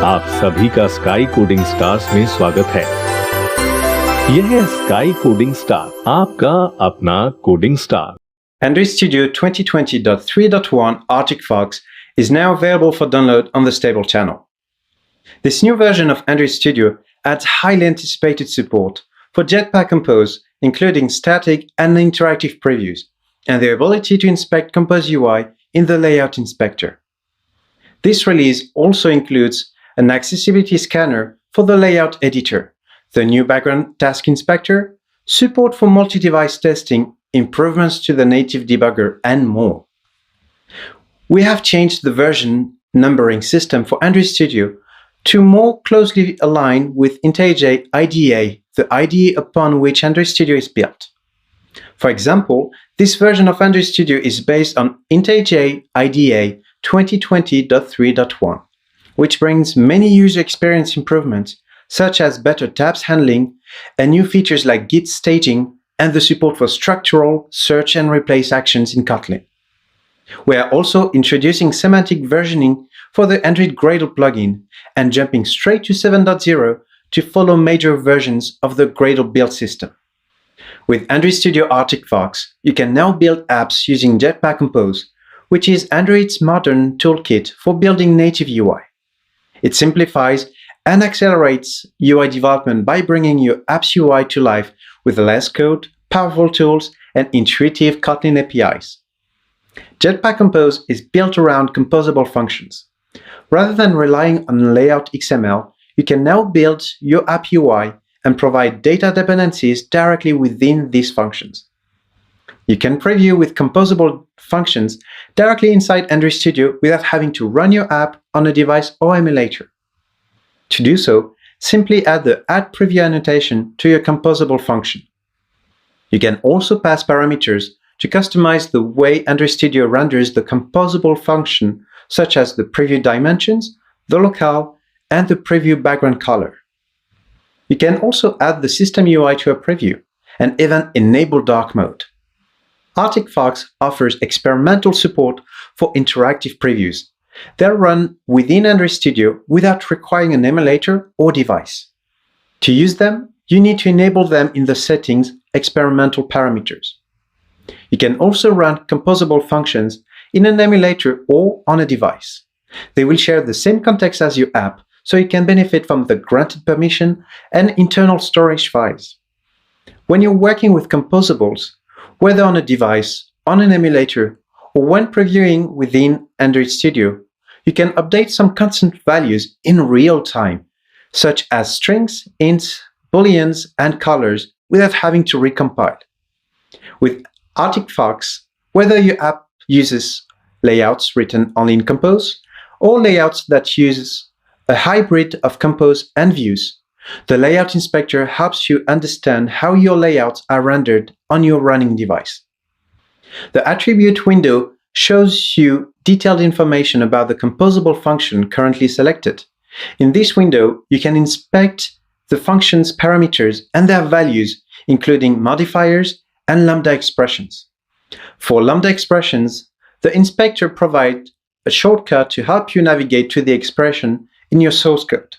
आप सभी का स्काई कोडिंग स्टार्स में स्वागत है। यह है स्काई कोडिंग स्टार, आपका अपना coding star. Android Studio 2020.3.1 Arctic Fox is now available for download on the stable channel. This new version of Android Studio adds highly anticipated support for Jetpack Compose, including static and interactive previews, and the ability to inspect Compose UI in the Layout Inspector. This release also includes an accessibility scanner for the Layout Editor, the new Background Task Inspector, support for multi-device testing, improvements to the native debugger, and more. We have changed the version numbering system for Android Studio to more closely align with IntelliJ IDEA, the IDE upon which Android Studio is built. For example, this version of Android Studio is based on IntelliJ IDEA 2020.3.1, which brings many user experience improvements such as better tabs handling and new features like Git staging and the support for structural search and replace actions in Kotlin. We are also introducing semantic versioning for the Android Gradle plugin and jumping straight to 7.0 to follow major versions of the Gradle build system. With Android Studio Arctic Fox, you can now build apps using Jetpack Compose, which is Android's modern toolkit for building native UI. It simplifies and accelerates UI development by bringing your app's UI to life with less code, powerful tools, and intuitive Kotlin APIs. Jetpack Compose is built around composable functions. Rather than relying on layout XML, you can now build your app UI and provide data dependencies directly within these functions. You can preview with composable functions directly inside Android Studio without having to run your app on a device or emulator. To do so, simply add the Add Preview annotation to your composable function. You can also pass parameters to customize the way Android Studio renders the composable function, such as the preview dimensions, the locale, and the preview background color. You can also add the system UI to a preview and even enable dark mode. Arctic Fox offers experimental support for interactive previews. They're run within Android Studio without requiring an emulator or device. To use them, you need to enable them in the Settings experimental parameters. You can also run composable functions in an emulator or on a device. They will share the same context as your app, so you can benefit from the granted permission and internal storage files. When you're working with composables, whether on a device, on an emulator, or when previewing within Android Studio, you can update some constant values in real time, such as strings, ints, booleans, and colors, without having to recompile. With Arctic Fox, whether your app uses layouts written only in Compose, or layouts that use a hybrid of Compose and views, the Layout Inspector helps you understand how your layouts are rendered on your running device. The Attribute window shows you detailed information about the composable function currently selected. In this window, you can inspect the function's parameters and their values, including modifiers and lambda expressions. For lambda expressions, the inspector provides a shortcut to help you navigate to the expression in your source code.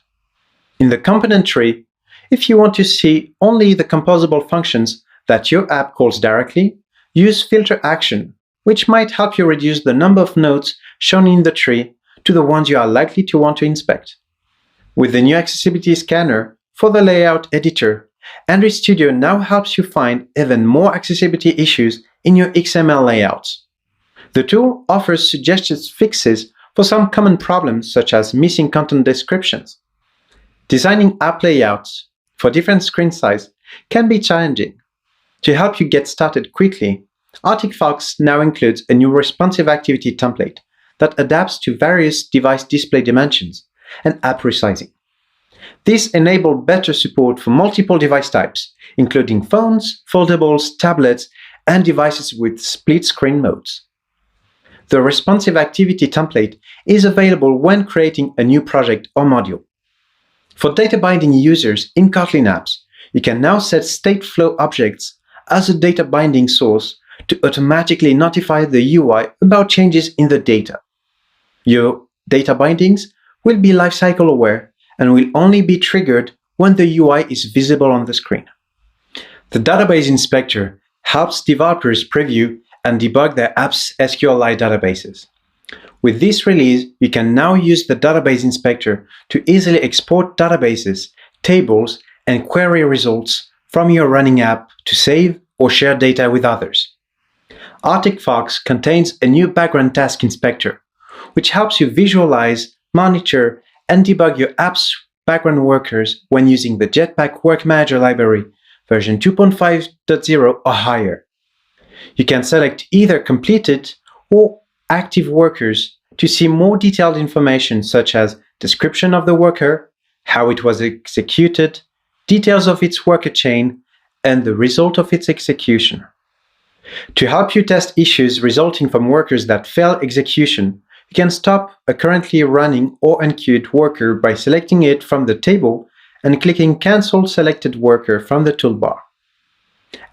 In the component tree, if you want to see only the composable functions that your app calls directly, use filter action, which might help you reduce the number of nodes shown in the tree to the ones you are likely to want to inspect. With the new accessibility scanner for the layout editor, Android Studio now helps you find even more accessibility issues in your XML layouts. The tool offers suggested fixes for some common problems such as missing content descriptions. Designing app layouts for different screen size can be challenging. To help you get started quickly, Arctic Fox now includes a new responsive activity template that adapts to various device display dimensions and app resizing. This enables better support for multiple device types, including phones, foldables, tablets, and devices with split screen modes. The responsive activity template is available when creating a new project or module. For data binding users in Kotlin apps, you can now set Stateflow objects as a data binding source to automatically notify the UI about changes in the data. Your data bindings will be lifecycle aware and will only be triggered when the UI is visible on the screen. The Database Inspector helps developers preview and debug their app's SQLite databases. With this release, you can now use the Database Inspector to easily export databases, tables, and query results from your running app to save or share data with others. Arctic-Fox contains a new background task inspector, which helps you visualize, monitor, and debug your app's background workers when using the Jetpack Work Manager library version 2.5.0 or higher. You can select either completed or active workers to see more detailed information such as description of the worker, how it was executed, details of its worker chain, and the result of its execution. To help you test issues resulting from workers that fail execution, you can stop a currently running or unqueued worker by selecting it from the table and clicking Cancel Selected Worker from the toolbar.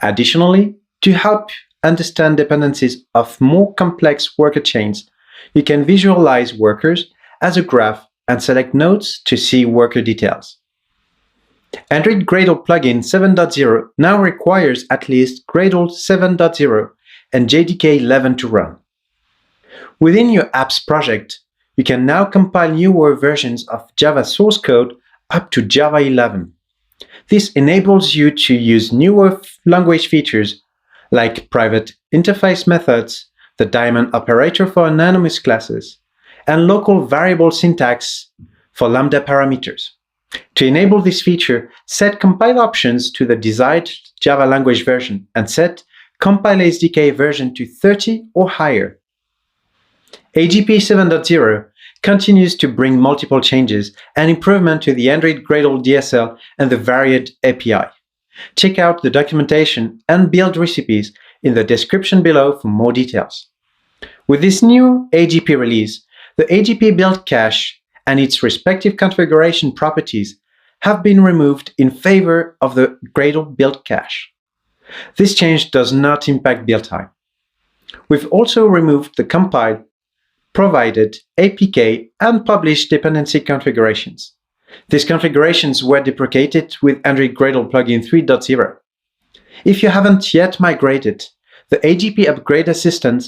Additionally, to help understand dependencies of more complex worker chains, you can visualize workers as a graph and select nodes to see worker details. Android Gradle plugin 7.0 now requires at least Gradle 7.0 and JDK 11 to run. Within your app's project, you can now compile newer versions of Java source code up to Java 11. This enables you to use newer language features like private interface methods, the diamond operator for anonymous classes, and local variable syntax for lambda parameters. To enable this feature, set compile options to the desired Java language version and set compile SDK version to 30 or higher. AGP 7.0 continues to bring multiple changes and improvement to the Android Gradle DSL and the Varied API. Check out the documentation and build recipes in the description below for more details. With this new AGP release, the AGP build cache and its respective configuration properties have been removed in favor of the Gradle build cache. This change does not impact build time. We've also removed the compiled, provided, APK, and published dependency configurations. These configurations were deprecated with Android Gradle plugin 3.0. If you haven't yet migrated, the AGP Upgrade Assistant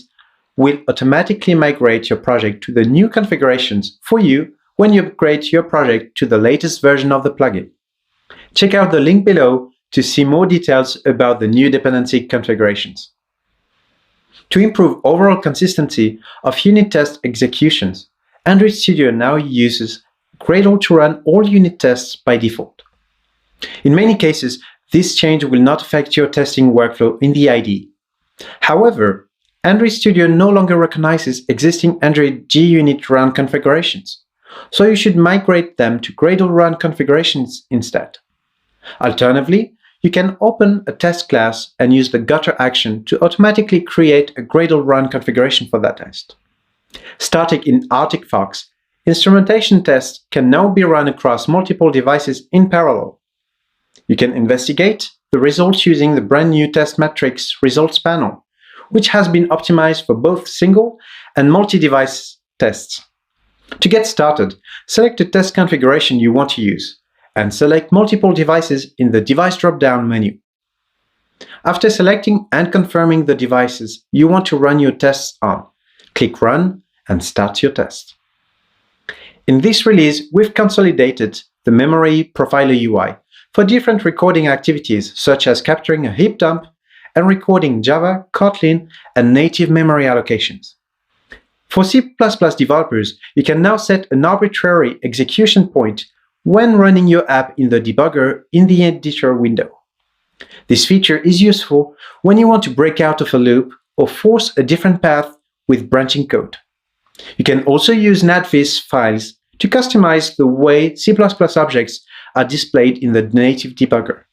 will automatically migrate your project to the new configurations for you when you upgrade your project to the latest version of the plugin. Check out the link below to see more details about the new dependency configurations. To improve overall consistency of unit test executions, Android Studio now uses Gradle to run all unit tests by default. In many cases, this change will not affect your testing workflow in the IDE. However, Android Studio no longer recognizes existing Android GUnit run configurations, so you should migrate them to Gradle run configurations instead. Alternatively, you can open a test class and use the Gutter action to automatically create a Gradle run configuration for that test. Starting in Arctic-Fox, instrumentation tests can now be run across multiple devices in parallel. You can investigate the results using the brand new Test Matrix results panel, which has been optimized for both single and multi-device tests. To get started, select the test configuration you want to use, and select multiple devices in the device drop-down menu. After selecting and confirming the devices you want to run your tests on, click Run and start your test. In this release, we've consolidated the Memory Profiler UI for different recording activities such as capturing a heap dump and recording Java, Kotlin, and native memory allocations. For C++ developers, you can now set an arbitrary execution point when running your app in the debugger in the editor window. This feature is useful when you want to break out of a loop or force a different path with branching code. You can also use NatVis files to customize the way C++ objects are displayed in the native debugger.